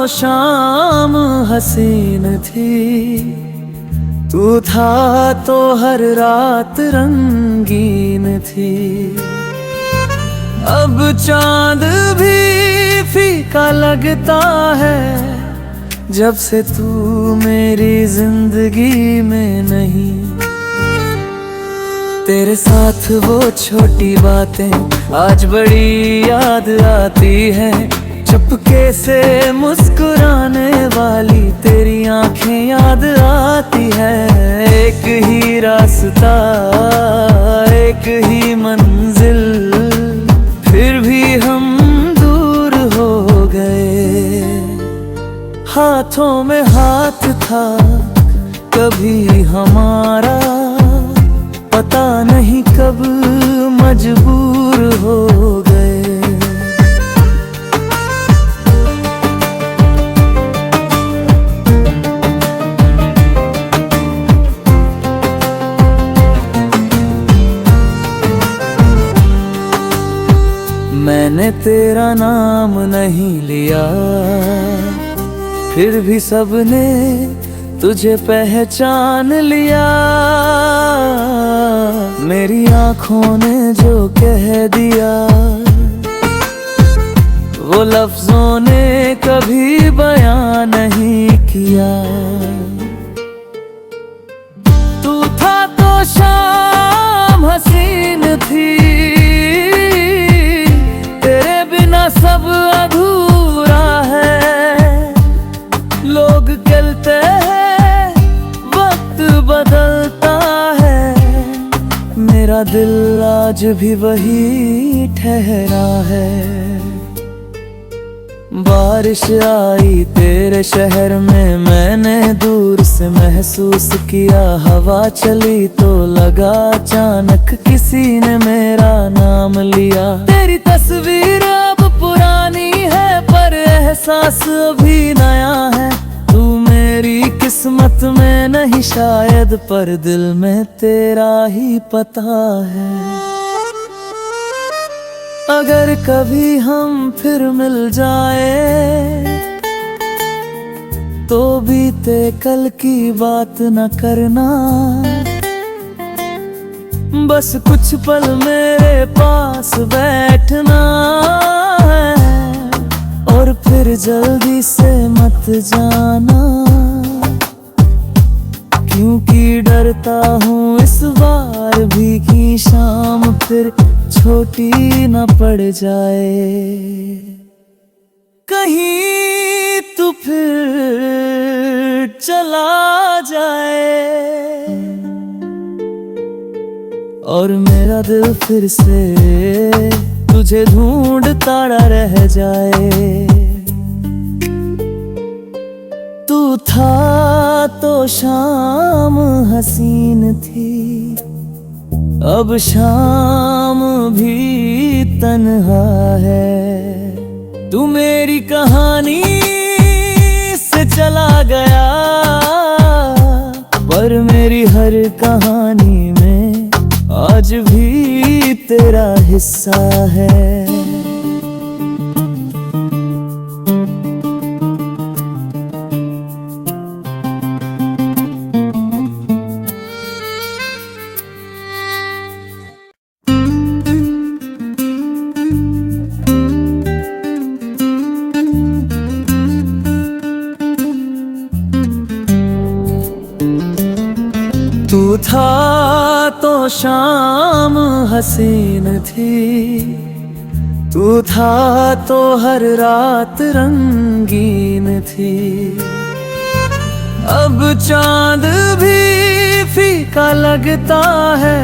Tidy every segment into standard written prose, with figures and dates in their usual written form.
शाम हसीन थी, तू था तो हर रात रंगीन थी। अब चांद भी फीका लगता है जब से तू मेरी जिंदगी में नहीं। तेरे साथ वो छोटी बातें आज बड़ी याद आती है, चुपके से मुस्कुराने वाली तेरी आंखें याद आती है। एक ही रास्ता एक ही मंजिल, फिर भी हम दूर हो गए। हाथों में हाथ था कभी हमारा, पता नहीं कब मजबूर हो गए। मैंने तेरा नाम नहीं लिया, फिर भी सबने तुझे पहचान लिया। मेरी आँखों ने जो कह दिया वो लफ्जों ने कभी बयां नहीं किया। तू था तो शाम हसीन थी, तेरे बिना सब अधूरा है। लोग कहते हैं वक्त बदलता है, मेरा दिल आज भी वही ठहरा है। बारिश आई तेरे शहर में, मैंने दूर से महसूस किया। हवा चली तो लगा अचानक किसी ने मेरा नाम लिया। तेरी तस्वीर अब पुरानी है पर एहसास अभी नया है। तू मेरी किस्मत में नहीं शायद, पर दिल में तेरा ही पता है। अगर कभी हम फिर मिल जाए तो बीते कल की बात न करना, बस कुछ पल मेरे पास बैठना है और फिर जल्दी से मत जाना। क्योंकि डरता हूँ इस बार भी कि शाम फिर छोटी न पड़ जाए। कहीं तू फिर चला जाए और मेरा दिल फिर से तुझे ढूंढता रह जाए। तू था तो शाम हसीन थी, अब शाम भी तन्हा है। तू मेरी कहानी से चला गया, पर मेरी हर कहानी में आज भी तेरा हिस्सा है। तू था तो शाम हसीन थी, तू था तो हर रात रंगीन थी। अब चांद भी फीका लगता है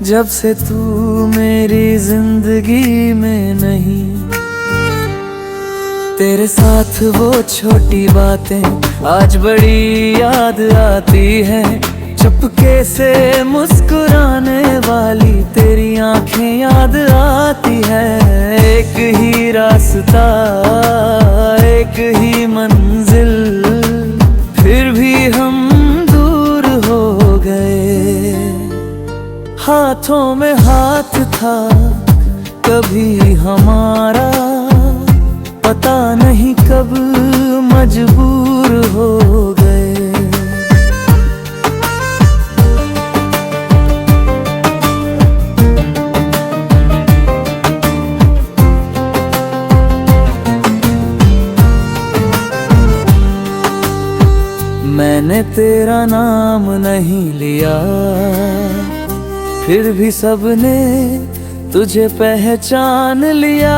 जब से तू मेरी जिंदगी में नहीं। तेरे साथ वो छोटी बातें आज बड़ी याद आती है, चुपके से मुस्कुराने वाली तेरी आंखें याद आती है। एक ही रास्ता एक ही मंजिल, फिर भी हम दूर हो गए। हाथों में हाथ था कभी हमारा, पता नहीं कब मजबूर हो गए। मैंने तेरा नाम नहीं लिया, फिर भी सबने तुझे पहचान लिया।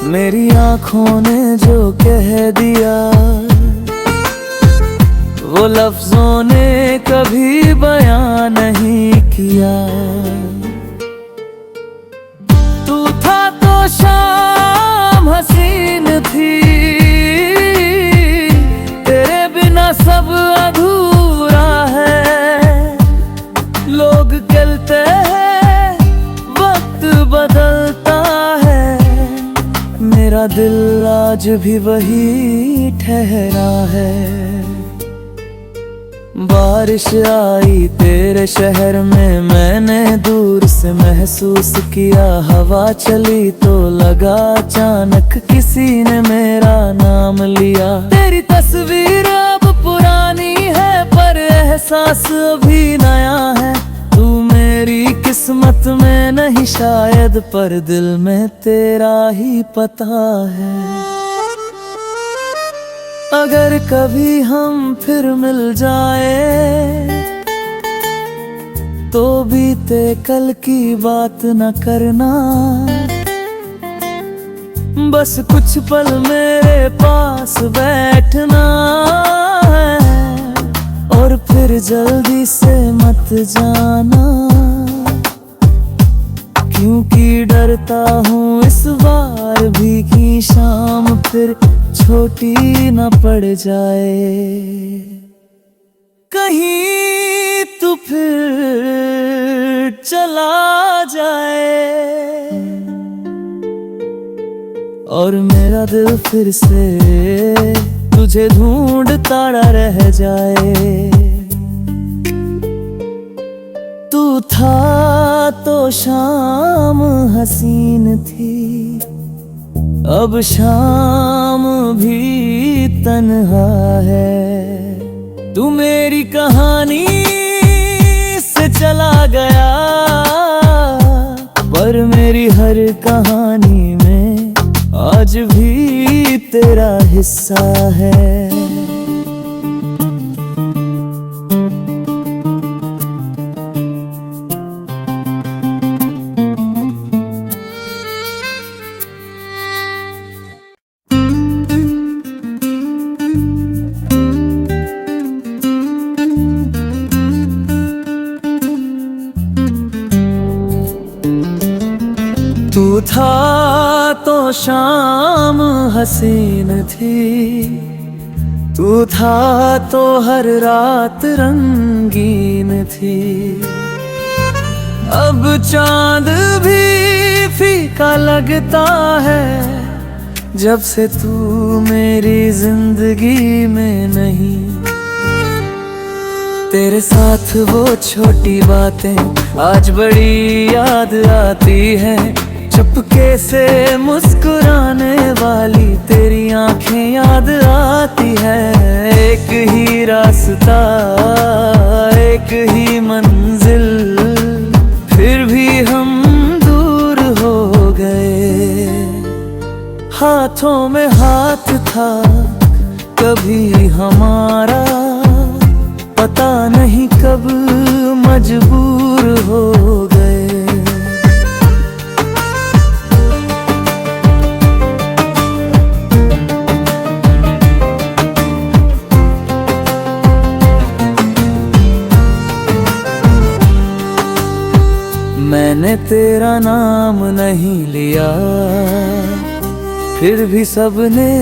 मेरी आँखों ने जो कह दिया, वो लफ्जों ने कभी बयान नहीं किया। तू था तो शाम हसीन थी, तेरे बिना सब अधूरा है। लोग कहते हैं वक्त बदलता है, मेरा दिल आज भी वही ठहरा है। बारिश आई तेरे शहर में, मैंने दूर से महसूस किया। हवा चली तो लगा अचानक किसी ने मेरा नाम लिया। तेरी तस्वीर अब पुरानी है पर एहसास अभी नया है। तू मेरी किस्मत में नहीं शायद, पर दिल में तेरा ही पता है। अगर कभी हम फिर मिल जाए तो बीते कल की बात न करना। बस कुछ पल मेरे पास बैठना है, और फिर जल्दी से मत जाना। क्योंकि डरता हूँ इस बार भी कि शाम फिर छोटी न पड़ जाए। कहीं तू फिर चला जाए और मेरा दिल फिर से तुझे ढूंढता रह जाए। तू था तो शाम हसीन थी, अब शाम भी तन्हा है। तू मेरी कहानी से चला गया, पर मेरी हर कहानी में आज भी तेरा हिस्सा है। तू था तो शाम हसीन थी, तू था तो हर रात रंगीन थी। अब चांद भी फीका लगता है, जब से तू मेरी जिंदगी में नहीं। तेरे साथ वो छोटी बातें आज बड़ी याद आती है। चुपके से मुस्कुराने वाली तेरी आंखें याद आती है। एक ही रास्ता, एक ही मंजिल, फिर भी हम दूर हो गए। हाथों में हाथ था कभी हमारा, पता नहीं कब मजबूर हो गए। मैंने तेरा नाम नहीं लिया, फिर भी सबने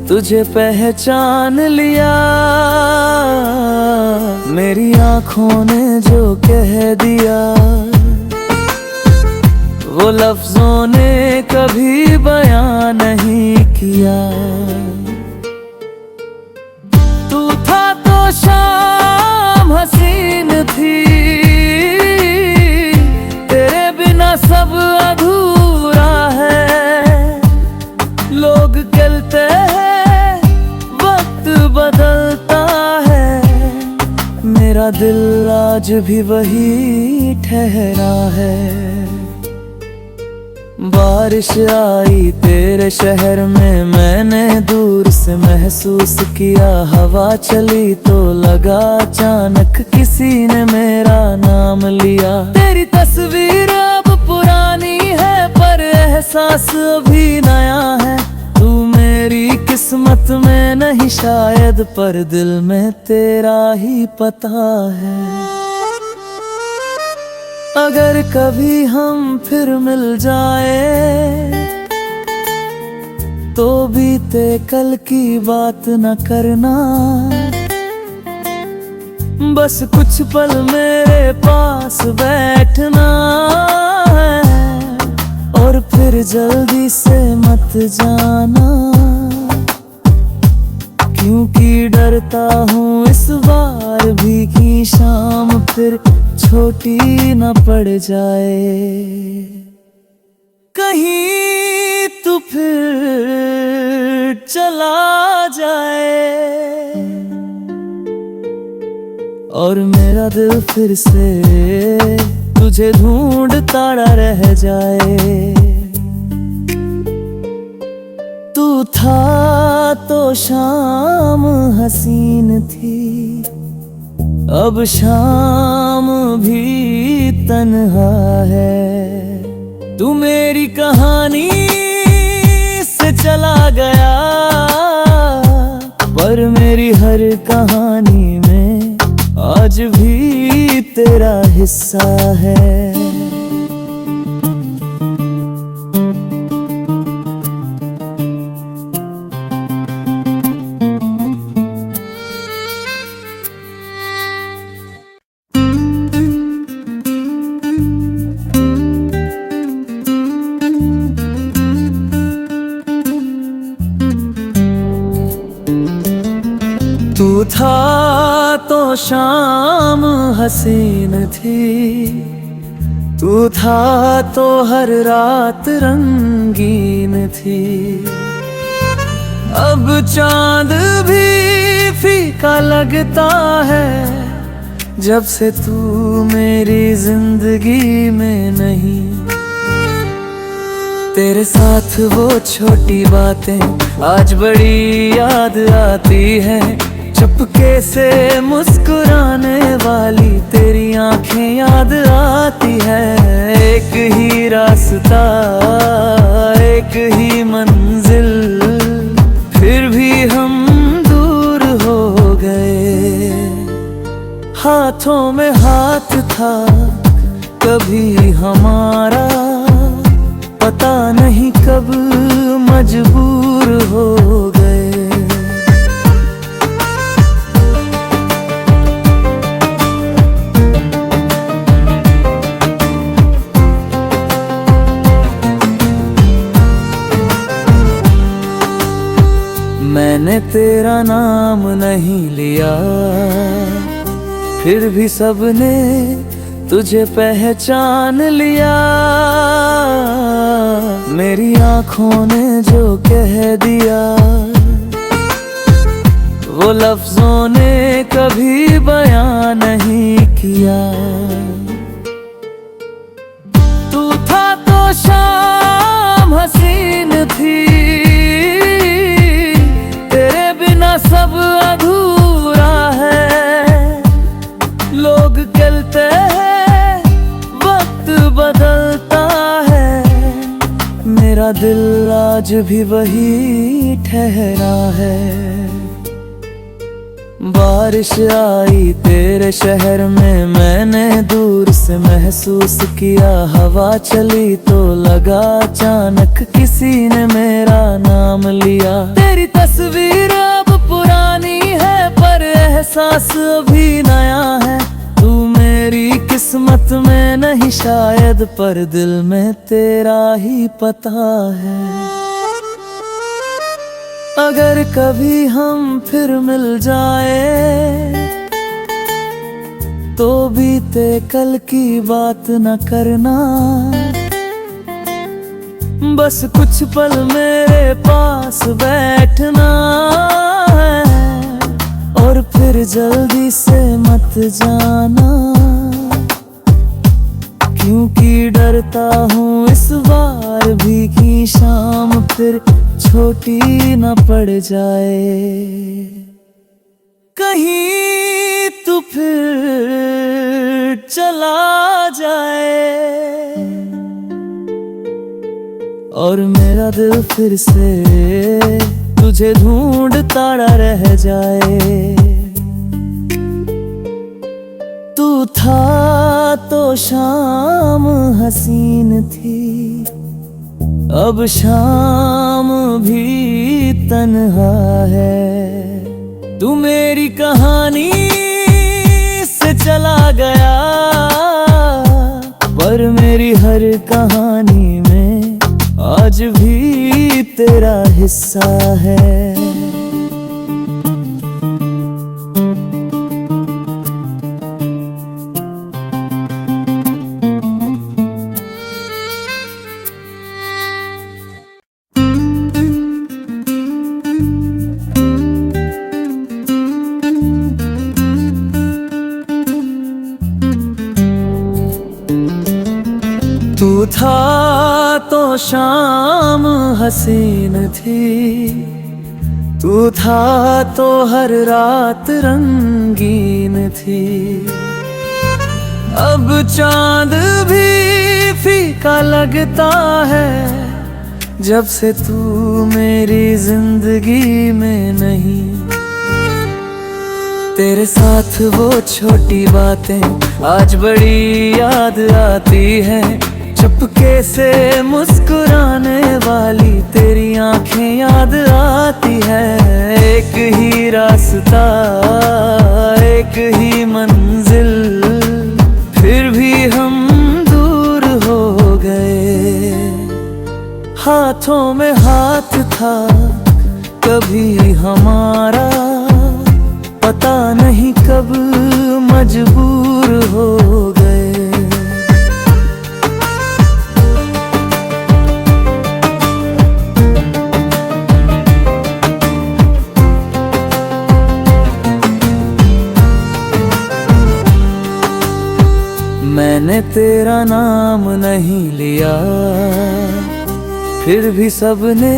तुझे पहचान लिया। मेरी आँखों ने जो कह दिया, वो लफ्जों ने कभी बयान नहीं किया। तू था तो शाम हसीन थी, तेरे बिना सब अधूरा है। दिल आज भी वही ठहरा है। बारिश आई तेरे शहर में, मैंने दूर से महसूस किया। हवा चली तो लगा अचानक किसी ने मेरा नाम लिया। तेरी तस्वीर अब पुरानी है पर एहसास अभी नया है। तू मेरी किस्मत में नहीं शायद, पर दिल में तेरा ही पता है। अगर कभी हम फिर मिल जाए तो बीते कल की बात न करना। बस कुछ पल मेरे पास बैठना है और फिर जल्दी से मत जाना। क्योंकि डरता हूँ इस बार भी कि शाम फिर छोटी न पड़ जाए। कहीं तू फिर चला जाए और मेरा दिल फिर से तुझे ढूंढता रह जाए। तू था तो शाम हसीन थी, अब शाम भी तन्हा है। तू मेरी कहानी से चला गया, पर मेरी हर कहानी में आज भी तेरा हिस्सा है। तू था तो शाम हसीन थी, तू था तो हर रात रंगीन थी। अब चांद भी फीका लगता है जब से तू मेरी जिंदगी में नहीं। तेरे साथ वो छोटी बातें आज बड़ी याद आती है। चुपके से मुस्कुराने वाली तेरी आंखें याद आती है। एक ही रास्ता एक ही मंजिल, फिर भी हम दूर हो गए। हाथों में हाथ था कभी हमारा, पता नहीं कब मजबूर हो गए। मैंने तेरा नाम नहीं लिया, फिर भी सबने तुझे पहचान लिया। मेरी आँखों ने जो कह दिया वो लफ्जों ने कभी बयां नहीं किया। तू था तो शाम हसीन थी, तेरे बिना सब अधूरा है। लोग कहते हैं वक्त बदलता है, मेरा दिल आज भी वही ठहरा है। बारिश आई तेरे शहर में, मैंने दूर से महसूस किया। हवा चली तो लगा अचानक किसी ने मेरा नाम लिया। तेरी तस्वीर अब पुरानी है पर एहसास अभी नया है। तू मेरी किस्मत में नहीं शायद, पर दिल में तेरा ही पता है। अगर कभी हम फिर मिल जाए तो बीते कल की बात न करना। बस कुछ पल मेरे पास बैठना है और फिर जल्दी से मत मत जाना, क्योंकि डरता हूँ इस बार भी कि शाम फिर छोटी न पड़ जाए। कहीं तू फिर चला जाए और मेरा दिल फिर से तुझे ढूंढता रह जाए। तू था तो शाम हसीन थी, अब शाम भी तन्हा है। तू मेरी कहानी से चला गया, पर मेरी हर कहानी में आज भी तेरा हिस्सा है। तू था तो शाम हसीन थी, तू था तो हर रात रंगीन थी। अब चांद भी फीका लगता है जब से तू मेरी जिंदगी में नहीं। तेरे साथ वो छोटी बातें आज बड़ी याद आती है, चुपके से मुस्कुराने वाली तेरी आंखें याद आती है। एक ही रास्ता एक ही मंजिल, फिर भी हम दूर हो गए। हाथों में हाथ था कभी हमारा, पता नहीं कब मजबूर हो गए। मैंने तेरा नाम नहीं लिया, फिर भी सबने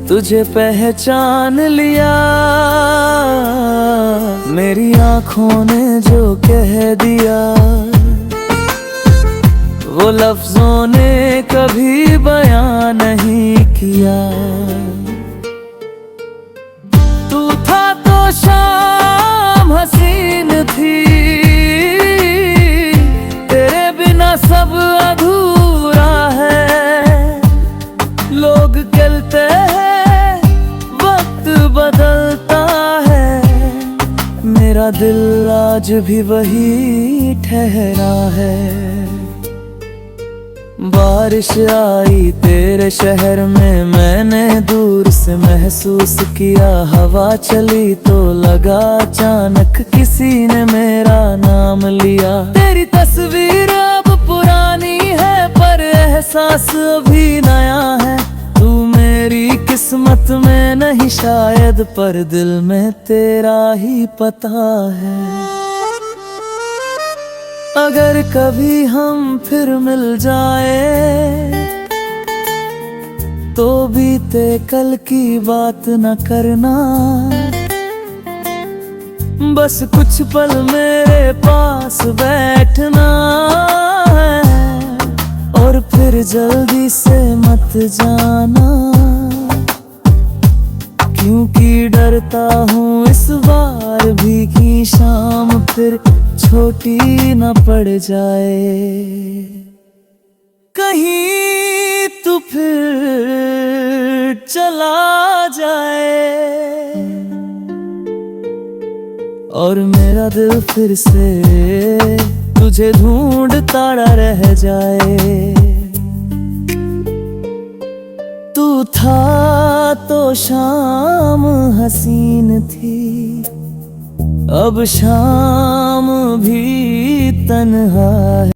तुझे पहचान लिया। मेरी आँखों ने जो कह दिया वो लफ्जों ने कभी बयां नहीं किया। तू था तो शाम हसीन थी, तेरे बिना सब अधूरा है। लोग कहते हैं वक्त बदलता है, मेरा दिल आज भी वही ठहरा है। बारिश आई तेरे शहर में, मैंने दूर से महसूस किया। हवा चली तो लगा अचानक किसी ने मेरा नाम लिया। तेरी तस्वीर अब पुरानी है पर एहसास अभी नया है। तू मेरी किस्मत में नहीं शायद, पर दिल में तेरा ही पता है। अगर कभी हम फिर मिल जाए तो बीते कल की बात न करना, बस कुछ पल मेरे पास बैठना है और फिर जल्दी से मत जाना, क्योंकि डरता हूँ इस बार भी कि शाम फिर छोटी न पड़ जाए। कहीं तू फिर चला जाए और मेरा दिल फिर से तुझे ढूंढता रह जाए। तू था तो शाम हसीन थी, अब शाम भी तन्हा है।